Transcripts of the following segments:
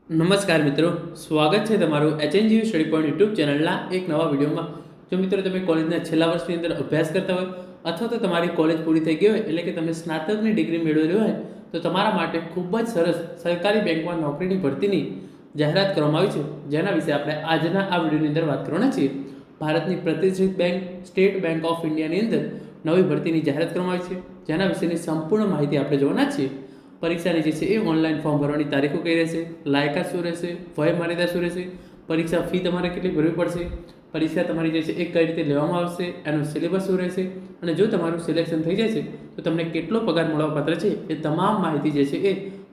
નમસ્કાર મિત્રો, સ્વાગત છે તમારું એચએનજીયુ સ્ટડી પોઈન્ટ યુટ્યુબ ચેનલના એક નવા વિડીયોમાં. જો મિત્રો તમે કોલેજના છેલ્લા વર્ષની અંદર અભ્યાસ કરતા હોય અથવા તો તમારી કોલેજ પૂરી થઈ ગઈ હોય એટલે કે તમે સ્નાતકની ડિગ્રી મેળવેલી હોય તો તમારા માટે ખૂબ જ સરસ સરકારી બેંકમાં નોકરીની ભરતીની જાહેરાત કરવામાં આવી છે, જેના વિશે આપણે આજના આ વિડીયોની અંદર વાત કરવાના છીએ. ભારતની પ્રતિષ્ઠિત બેંક સ્ટેટ બેંક ઓફ ઇન્ડિયાની અંદર નવી ભરતીની જાહેરાત કરવામાં આવી છે, જેના વિશેની સંપૂર્ણ માહિતી આપણે જોવાના છીએ. પરીક્ષાની જે છે એ ઓનલાઈન ફોર્મ ભરવાની તારીખો કઈ રહેશે, લાયકાત શું રહેશે, વય મર્યાદા શું રહેશે, પરીક્ષા ફી તમારે કેટલી ભરવી પડશે, પરીક્ષા તમારી જે છે એ કઈ રીતે લેવામાં આવશે, એનો સિલેબસ શું રહેશે અને જો તમારું સિલેક્શન થઈ જશે તો તમને કેટલો પગાર મળવાપાત્ર છે એ તમામ માહિતી જે છે એ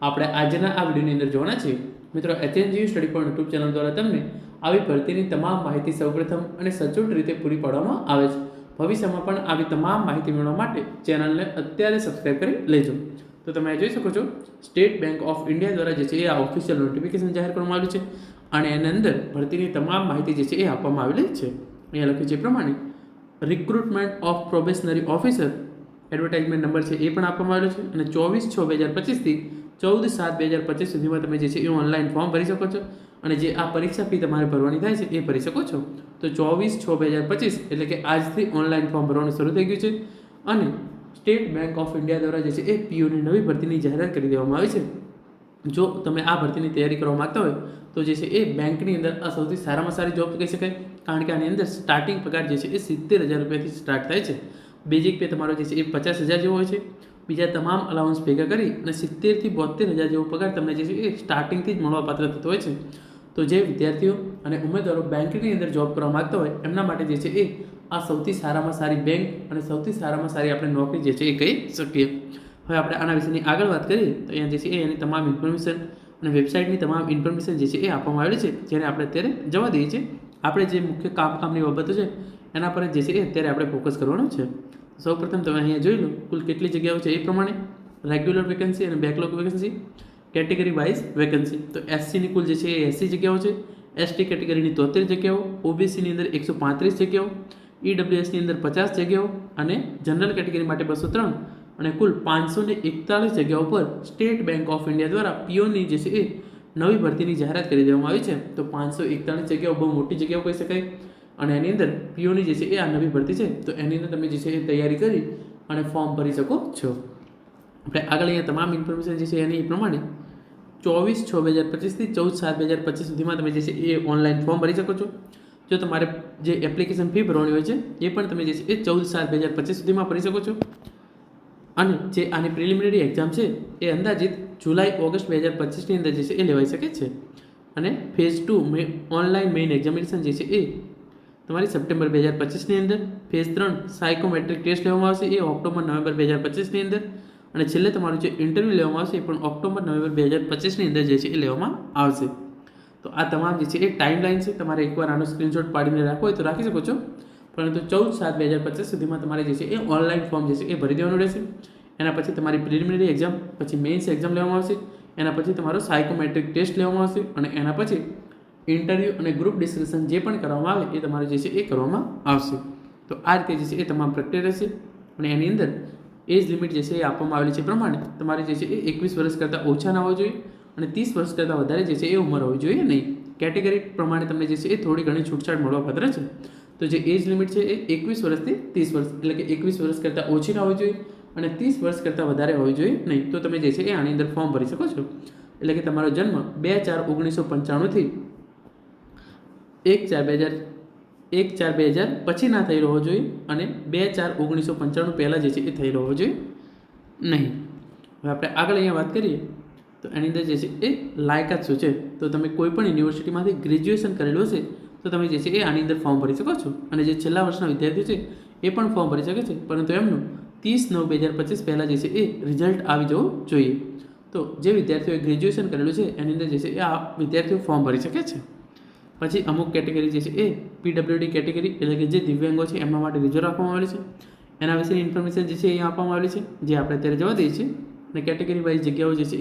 આપણે આજના આ વિડીયોની અંદર જોવાના છીએ. મિત્રો, HNGU study point YouTube channel દ્વારા તમને આવી ભરતીની તમામ માહિતી સૌપ્રથમ અને સચોટ રીતે પૂરી પાડવામાં આવે છે. ભવિષ્યમાં પણ આવી તમામ માહિતી મેળવવા માટે ચેનલને અત્યારે સબસ્ક્રાઈબ કરી લેજો. તો તમે જોઈ શકો છો, સ્ટેટ બેંક ઓફ ઇન્ડિયા દ્વારા જે છે એ આ ઓફિશિયલ નોટિફિકેશન જાહેર કરવામાં આવ્યું છે અને એની અંદર ભરતીની તમામ માહિતી જે છે એ આપવામાં આવેલી છે. અહીંયા લખ્યું છે એ પ્રમાણે recruitment of probationary officer advertisement number છે એ પણ આપવામાં આવેલો છે અને 24/6/2025 થી 14/7/2025 સુધીમાં તમે જે છે એ ઓનલાઈન ફોર્મ ભરી શકો છો અને જે આ પરીક્ષા ફી તમારે ભરવાની થાય છે એ ભરી શકો છો. તો 24/6/2025 એટલે કે આજથી ઓનલાઈન ફોર્મ ભરવાનું શરૂ થઈ ગયું છે અને સ્ટેટ બેંક ઓફ ઇન્ડિયા દ્વારા જે છે એ પીઓની નવી ભરતીની જાહેરાત કરી દેવામાં આવી છે. જો તમે આ ભરતીની તૈયારી કરવા માગતા હોય તો જે છે એ બેંકની અંદર આ સૌથી સારામાં સારી જોબ કહી શકાય, કારણ કે આની અંદર સ્ટાર્ટિંગ પગાર જે છે એ 70,000 રૂપિયાથી સ્ટાર્ટ થાય છે. બેઝિક પે તમારો જે છે એ 50,000 જેવો હોય છે. બીજા તમામ અલાઉન્સ ભેગા કરી અને 70,000 થી 72,000 જેવો પગાર તમને જે છે એ સ્ટાર્ટિંગથી જ મળવાપાત્ર થતો હોય છે. તો જે વિદ્યાર્થીઓ અને ઉમેદવારો બેંકની અંદર જોબ કરવા માગતા હોય એમના માટે જે છે એ આ સૌથી સારામાં સારી બેંક અને સૌથી સારામાં સારી આપણે નોકરી જે છે એ કહી શકીએ. હવે આપણે આના વિશેની આગળ વાત કરીએ તો અહીંયા જે છે એ એની તમામ ઇન્ફોર્મેશન અને વેબસાઇટની તમામ ઇન્ફોર્મેશન જે છે એ આપવામાં આવેલી છે, જેને આપણે અત્યારે જવા દઈએ છીએ. આપણે જે મુખ્ય કામની બાબતો છે એના પર જે છે એ અત્યારે આપણે ફોકસ કરવાનું છે. સૌપ્રથમ તમે અહીંયા જોઈ લો કુલ કેટલી જગ્યાઓ છે એ પ્રમાણે રેગ્યુલર વેકેન્સી અને backlog vacancy, category wise vacancy. તો એસસીની કુલ જે છે એ 80 જગ્યાઓ છે, એસટી કેટેગરીની 73 જગ્યાઓ, ઓબીસીની અંદર 135 જગ્યાઓ, ઈડબ્લ્યુએસની અંદર 50 જગ્યાઓ અને જનરલ કેટેગરી માટે 203 અને કુલ 541 જગ્યાઓ પર સ્ટેટ બેંક ઓફ ઇન્ડિયા દ્વારા પીઓની જે છે એ નવી ભરતીની જાહેરાત કરી દેવામાં આવી છે. તો 541 જગ્યાઓ બહુ મોટી જગ્યાઓ કહી શકાય અને એની અંદર પીઓની જે છે એ આ નવી ભરતી છે, તો એની અંદર તમે જે છે એ તૈયારી કરી અને ફોર્મ ભરી શકો છો. આપણે આગળ અહીંયા તમામ ઇન્ફોર્મેશન જે છે એની પ્રમાણે 24/6/2025 થી 14/7/2025 સુધીમાં તમે જે છે એ ઓનલાઈન ફોર્મ ભરી શકો છો. જો તમારે જે એપ્લિકેશન ફી ભરવાની હોય છે એ પણ તમે જે છે એ 14/7/2025 સુધીમાં ભરી શકો છો અને જે આની પ્રિલિમિનરી એક્ઝામ છે એ અંદાજિત જુલાઈ-ઓગસ્ટ 2025ની અંદર જે છે એ લેવાઈ શકે છે અને ફેઝ 2 ઓનલાઈન મેઇન એક્ઝામિનેશન જે છે એ તમારી સપ્ટેમ્બર 2025ની અંદર, ફેઝ 3 સાયકોમેટ્રિક ટેસ્ટ લેવામાં આવશે એ ઓક્ટોબર-નવેમ્બર 2025ની અંદર અને છેલ્લે તમારું જે ઇન્ટરવ્યૂ લેવામાં આવશે એ પણ ઓક્ટોબર-નવેમ્બર 2025ની અંદર જે છે એ લેવામાં આવશે. તો આ તમામ જે છે એ ટાઈમલાઈન છે. તમારે એકવાર આનો સ્ક્રીનશોટ પાડીને રાખવો હોય તો રાખી શકો છો, પરંતુ 14/7/2025 સુધીમાં તમારે જે છે એ ઓનલાઈન ફોર્મ જે છે એ ભરી દેવાનું રહેશે. એના પછી તમારી પ્રિલિમિનરી એક્ઝામ, પછી મેઇન્સ એક્ઝામ લેવામાં આવશે, એના પછી તમારો સાયકોમેટ્રિક ટેસ્ટ લેવામાં આવશે અને એના પછી ઇન્ટરવ્યૂ અને ગ્રુપ ડિસ્કશન જે પણ કરવામાં આવે એ તમારે જે છે એ કરવામાં આવશે. તો આ રીતે જે છે એ તમામ પ્રક્રિયા રહેશે અને એની અંદર એજ લિમિટ જે છે એ આપવામાં આવેલી છે પ્રમાણે તમારે જે છે એ 21 વર્ષ કરતાં ઓછા ના હોવું જોઈએ અને 30 વર્ષ કરતાં વધારે જે છે એ ઉંમર હોવી જોઈએ નહીં. કેટેગરી પ્રમાણે તમને જે છે એ થોડી ઘણી છૂટછાટ મળવાપાત્ર છે. તો જે એજ લિમિટ છે એ 21 વર્ષથી 30 વર્ષ એટલે કે 21 વર્ષ કરતાં ઓછી ના હોવી જોઈએ અને 30 વર્ષ કરતાં વધારે હોવી જોઈએ નહીં. તો તમે જે છે એ આની અંદર ફોર્મ ભરી શકો છો. એટલે કે તમારો જન્મ 2/4/1995 થી 1/4/2000 પછી ના થઈ રહ્યો જોઈએ અને 2/4/1995 પહેલાં જે છે એ થઈ રહ્યો જોઈએ નહીં. હવે આપણે આગળ અહીંયા વાત કરીએ તો એની અંદર જે છે એ લાયકાત શું છે. તો તમે કોઈ પણ યુનિવર્સિટીમાંથી ગ્રેજ્યુએશન કરેલું હશે તો તમે જે છે એ આની અંદર ફોર્મ ભરી શકો છો અને જે છેલ્લા વર્ષના વિદ્યાર્થીઓ છે એ પણ ફોર્મ ભરી શકે છે, પરંતુ એમનું 30/9/2025 પહેલાં જે છે એ રિઝલ્ટ આવી જવું જોઈએ. તો જે વિદ્યાર્થીઓએ ગ્રેજ્યુએશન કરેલું છે એની અંદર જે છે એ આ વિદ્યાર્થીઓ ફોર્મ ભરી શકે છે. પછી અમુક કેટેગરી જે છે એ પીડબ્લ્યુડી કેટેગરી એટલે કે જે દિવ્યાંગો છે એમના માટે રિઝર્વ આપવામાં આવેલી છે. એના વિશેની ઇન્ફોર્મેશન જે છે એ આપવામાં આવેલી છે, જે આપણે અત્યારે જવા દઈએ છીએ અને કેટેગરી વાઇઝ જગ્યાઓ જે છે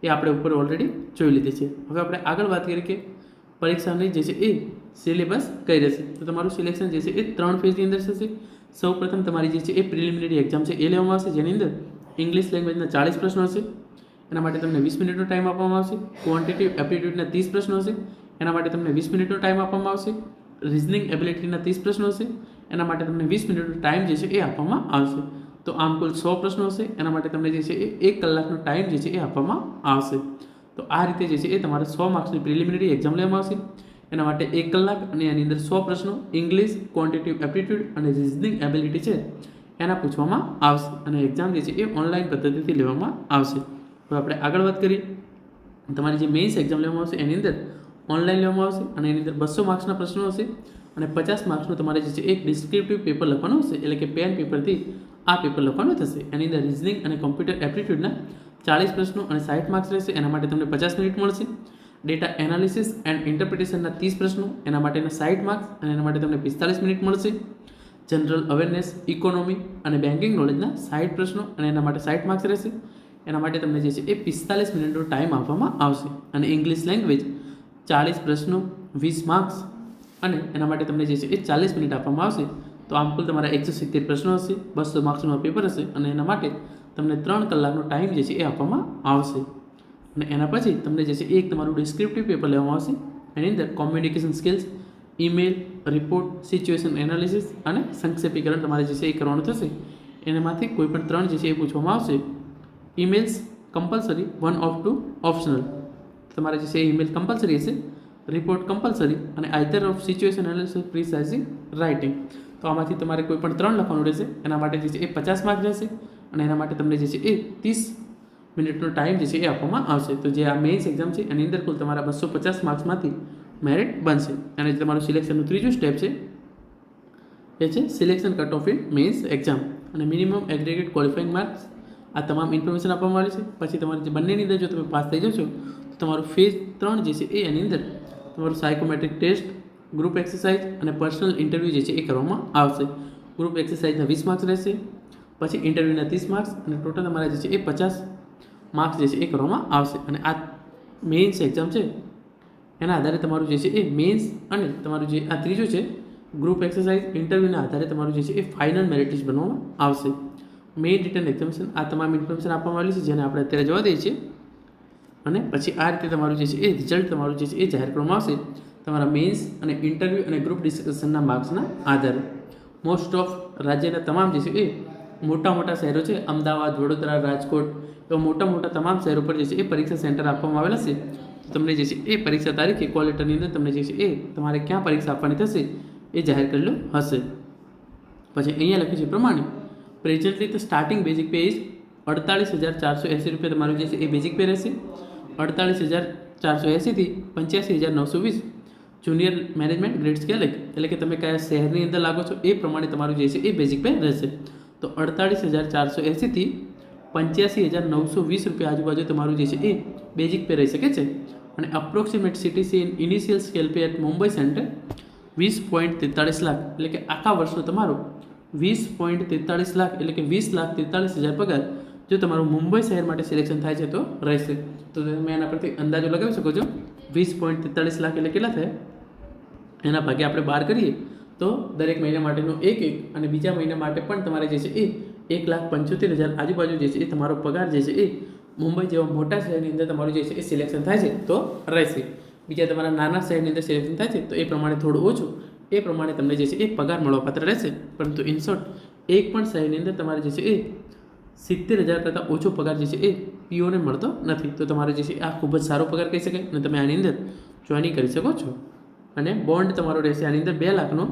એ આપણે ઉપર ઓલરેડી જોઈ લીધી છે. હવે આપણે આગળ વાત કરીએ કે પરીક્ષાની જે છે એ સિલેબસ કઈ રહેશે. તો તમારું સિલેક્શન જે છે એ 3 ફેઝની અંદર થશે. સૌપ્રથમ તમારી જે છે એ પ્રિલિમિનરી એક્ઝામ છે એ લેવામાં આવશે, જેની અંદર ઇંગ્લિશ લેંગ્વેજના 40 પ્રશ્નો હશે, એના માટે તમને 20 મિનિટનો ટાઈમ આપવામાં આવશે. ક્વોન્ટિટિવ એપ્ટિટ્યૂડના 30 પ્રશ્નો હશે, એના માટે તમને 20 મિનિટનો ટાઈમ આપવામાં આવશે. રિઝનિંગ એબિલિટીના 30 પ્રશ્નો હશે, એના માટે તમને 20 મિનિટનો ટાઈમ જે છે એ આપવામાં આવશે. તો આમ કુલ 100 પ્રશ્નો હશે, એના માટે તમને જે છે એ 1 કલાકનો ટાઈમ જે છે એ આપવામાં આવશે. તો આ રીતે જે છે એ તમારે 100 માર્ક્સની પ્રિલિમિનરી એક્ઝામ લેવામાં આવશે. એના માટે 1 કલાક અને એની અંદર 100 પ્રશ્નો ઇંગ્લિશ, ક્વોન્ટિટિવ એપ્ટિટ્યૂડ અને રિઝનિંગ એબિલિટી છે એના પૂછવામાં આવશે. અને એક્ઝામ જે છે એ ઓનલાઈન પદ્ધતિથી લેવામાં આવશે. તો આપણે આગળ વાત કરીએ. તમારી જે મેઇન્સ એક્ઝામ લેવામાં આવશે એની અંદર ઓનલાઈન લેવામાં આવશે અને એની અંદર 200 માર્ક્સના પ્રશ્નો હશે અને 50 માર્ક્સનું તમારે જે છે એક ડિસ્ક્રિપ્ટિવ પેપર લખવાનું હશે, એટલે કે પેન પેપરથી આ પેપર લખવાનું થશે. એની અંદર રિઝનિંગ અને કોમ્પ્યુટર એપ્ટિટ્યૂડના 40 પ્રશ્નો અને 60 માર્ક્સ રહેશે, એના માટે તમને 50 મિનિટ મળશે. ડેટા એનાલિસિસ એન્ડ ઇન્ટરપ્રિટેશનના 30 પ્રશ્નો, એના માટેના 60 માર્ક્સ અને એના માટે તમને 45 મિનિટ મળશે. જનરલ અવેરનેસ, ઇકોનોમી અને બેન્કિંગ નોલેજના 60 પ્રશ્નો અને એના માટે 60 માર્ક્સ રહેશે, એના માટે તમને જે છે એ 45 મિનિટનો ટાઈમ આપવામાં આવશે. અને ઇંગ્લિશ લેંગ્વેજ 40 પ્રશ્નો, 20 માર્ક્સ અને એના માટે તમને જે છે એ 40 મિનિટ આપવામાં આવશે. તો આમ કુલ તમારા 170 પ્રશ્નો હશે, 200 માર્ક્સનું પેપર હશે અને એના માટે તમને 3 કલાકનો ટાઈમ જે છે એ આપવામાં આવશે. અને એના પછી તમને જે છે એક તમારું ડિસ્ક્રિપ્ટિવ પેપર લેવામાં આવશે. એની અંદર communication skills, email, report, situation analysis અને સંક્ષેપીકરણ તમારે જે છે એ કરવાનું થશે. એનામાંથી કોઈ પણ 3 જે છે એ પૂછવામાં આવશે. Emails compulsory, 1 of 2 optional. તમારે જે છે એ ઈમેલ કમ્પલસરી હશે, રિપોર્ટ કમ્પલસરી અને either of situation analysis precising writing. તો આમાંથી તમારે કોઈ પણ 3 લખવાનું રહેશે. એના માટે જે છે એ 50 માર્ક રહેશે અને એના માટે તમને જે છે એ 30 મિનિટનો ટાઈમ જે છે એ આપવામાં આવશે. તો જે આ મેઇન્સ એક્ઝામ છે એની અંદર કુલ તમારા 250 માર્ક્સમાંથી મેરિટ બનશે. અને જે તમારું સિલેક્શનનું ત્રીજું સ્ટેપ છે એ છે selection cut off in mains exam અને મિનિમમ એગ્રીગેટ ક્વોલિફાઇંગ માર્ક્સ. આ તમામ ઇન્ફોર્મેશન આપવામાં આવી છે. પછી તમારે જે બંનેની અંદર જો તમે પાસ થઈ જશો તો તમારું ફેઝ 3 જે છે એ એની અંદર તમારું સાયકોમેટ્રિક ટેસ્ટ, ગ્રુપ એક્સરસાઇઝ અને પર્સનલ ઇન્ટરવ્યૂ જે છે એ કરવામાં આવશે. ગ્રુપ એક્સરસાઇઝના 20 માર્ક્સ રહેશે, પછી ઇન્ટરવ્યૂના 30 માર્ક્સ અને ટોટલ તમારા જે છે એ 50 માર્ક્સ જે છે એ કરવામાં આવશે. અને આ મેઇન્સ એક્ઝામ છે એના આધારે તમારું જે છે એ મેઇન્સ અને તમારું જે આ ત્રીજું છે ગ્રુપ એક્સરસાઇઝ, ઇન્ટરવ્યૂના આધારે તમારું જે છે એ ફાઇનલ મેરિટ લિસ્ટ બનવામાં આવશે. મેઇન રિટર્ન એક્ઝામિનેશન આ તમામ ઇન્ફોર્મેશન આપવામાં આવેલી છે જેને આપણે અત્યારે જોવા દઈએ છીએ. અને પછી આ રીતે તમારું જે છે એ રિઝલ્ટ તમારું જે છે એ જાહેર કરવામાં આવશે તમારા મેઇન્સ અને ઇન્ટરવ્યૂ અને ગ્રુપ ડિસ્કશનના માર્ક્સના આધારે. મોસ્ટ ઓફ રાજ્યના તમામ જે છે એ મોટા શહેરો છે, અમદાવાદ, વડોદરા, રાજકોટ, એવા મોટા તમામ શહેરો પર જે છે એ પરીક્ષા સેન્ટર આપવામાં આવેલા છે. તમને જે છે એ પરીક્ષા તારીખે કોલ લેટરની અંદર તમને જે છે એ તમારે ક્યાં પરીક્ષા આપવાની થશે એ જાહેર કરેલું હશે. પછી અહીંયા લખ્યું છે પ્રમાણે presently the starting basic pay is 48,480 રૂપિયા તમારું જે છે એ બેઝિક પે રહેશે. 48,480 થી 85,920 જુનિયર મેનેજમેન્ટ ગ્રેડ સ્કેલ એટલે કે તમે કયા શહેરની અંદર લાગો છો એ પ્રમાણે તમારું જે છે એ બેઝિક પે રહેશે. તો 48,480 થી 85,920 રૂપિયા આજુબાજુ તમારું જે છે એ બેઝિક પે રહી શકે છે. અને approximate CTC initial scale pay at Mumbai centre 20.43 lakh એટલે કે આખા વર્ષનો તમારો 20.43 લાખ એટલે કે 20,43,000 પગાર જો તમારું મુંબઈ શહેર માટે સિલેક્શન થાય છે તો રહેશે. તો તમે એના પરથી અંદાજો લગાવી શકો છો. 20.43 લાખ એટલે કેટલા થાય એના ભાગે આપણે 12 કરીએ તો દરેક મહિના માટેનો એક અને બીજા મહિના માટે પણ તમારે જે છે એ 1,75,000 આજુબાજુ જે છે એ તમારો પગાર જે છે એ મુંબઈ જેવા મોટા શહેરની અંદર તમારું જે છે એ સિલેક્શન થાય છે તો રહેશે. બીજા તમારા નાના શહેરની અંદર સિલેક્શન થાય છે તો એ પ્રમાણે થોડું ઓછું એ પ્રમાણે તમને જે છે એ પગાર મળવાપાત્ર રહેશે. પરંતુ ઇન શોર્ટ એક પણ શહેરની અંદર તમારે જે છે એ 70,000 કરતાં ઓછો પગાર જે છે એ પીઓને મળતો નથી. તો તમારે જે છે આ ખૂબ જ સારો પગાર કહી શકાય અને તમે આની અંદર જોઈનિંગ કરી શકો છો. અને બોન્ડ તમારો રહેશે આની અંદર 2 લાખનો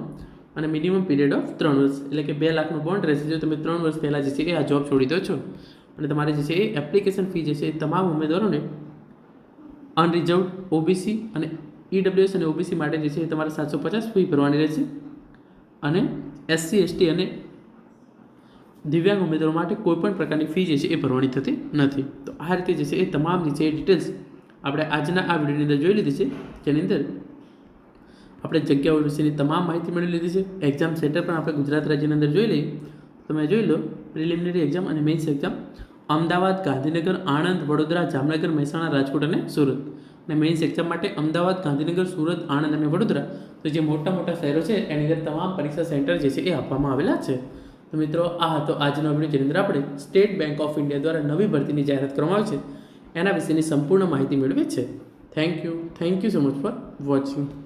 અને મિનિમમ પીરિયડ ઓફ 3 વર્ષ એટલે કે 2 લાખનો બોન્ડ રહેશે જો તમે 3 વર્ષ પહેલાં જે છે એ આ જોબ છોડી દો છો. અને તમારે જે છે એ એપ્લિકેશન ફી જે છે એ તમામ ઉમેદવારોને અનરિઝર્વડ ઓબીસી અને ઈડબ્લ્યુએસ અને ઓબીસી માટે જે છે એ તમારે 750 ફી ભરવાની રહેશે. અને એસસી, એસટી અને દિવ્યાંગ ઉમેદવારો માટે કોઈપણ પ્રકારની ફી જે છે એ ભરવાની થતી નથી. તો આ રીતે જે છે એ તમામ જે છે એ ડિટેલ્સ આપણે આજના આ વિડીયોની અંદર જોઈ લીધી છે, જેની અંદર આપણે જગ્યાઓ વિશેની તમામ માહિતી મેળવી લીધી છે. એક્ઝામ સેન્ટર પણ આપણે ગુજરાત રાજ્યની અંદર જોઈ લઈએ. તમે જોઈ લો પ્રિલિમિનરી એક્ઝામ અને મેઇન્સ એક્ઝામ અમદાવાદ, ગાંધીનગર, આણંદ, વડોદરા, જામનગર, મહેસાણા, રાજકોટ અને સુરત. અને મેઇન્સ એક્ઝામ માટે અમદાવાદ, ગાંધીનગર, સુરત, આણંદ અને વડોદરા તો જે મોટા શહેરો છે એની અંદર તમામ પરીક્ષા સેન્ટર જે છે એ આપવામાં આવેલા છે. તો મિત્રો આ હતો આજનો વિડીયો જેની અંદર આપણે સ્ટેટ બેંક ઓફ ઇન્ડિયા દ્વારા નવી ભરતીની જાહેરાત કરવામાં આવી છે એના વિશેની સંપૂર્ણ માહિતી મેળવે છે. Thank you so much for watching.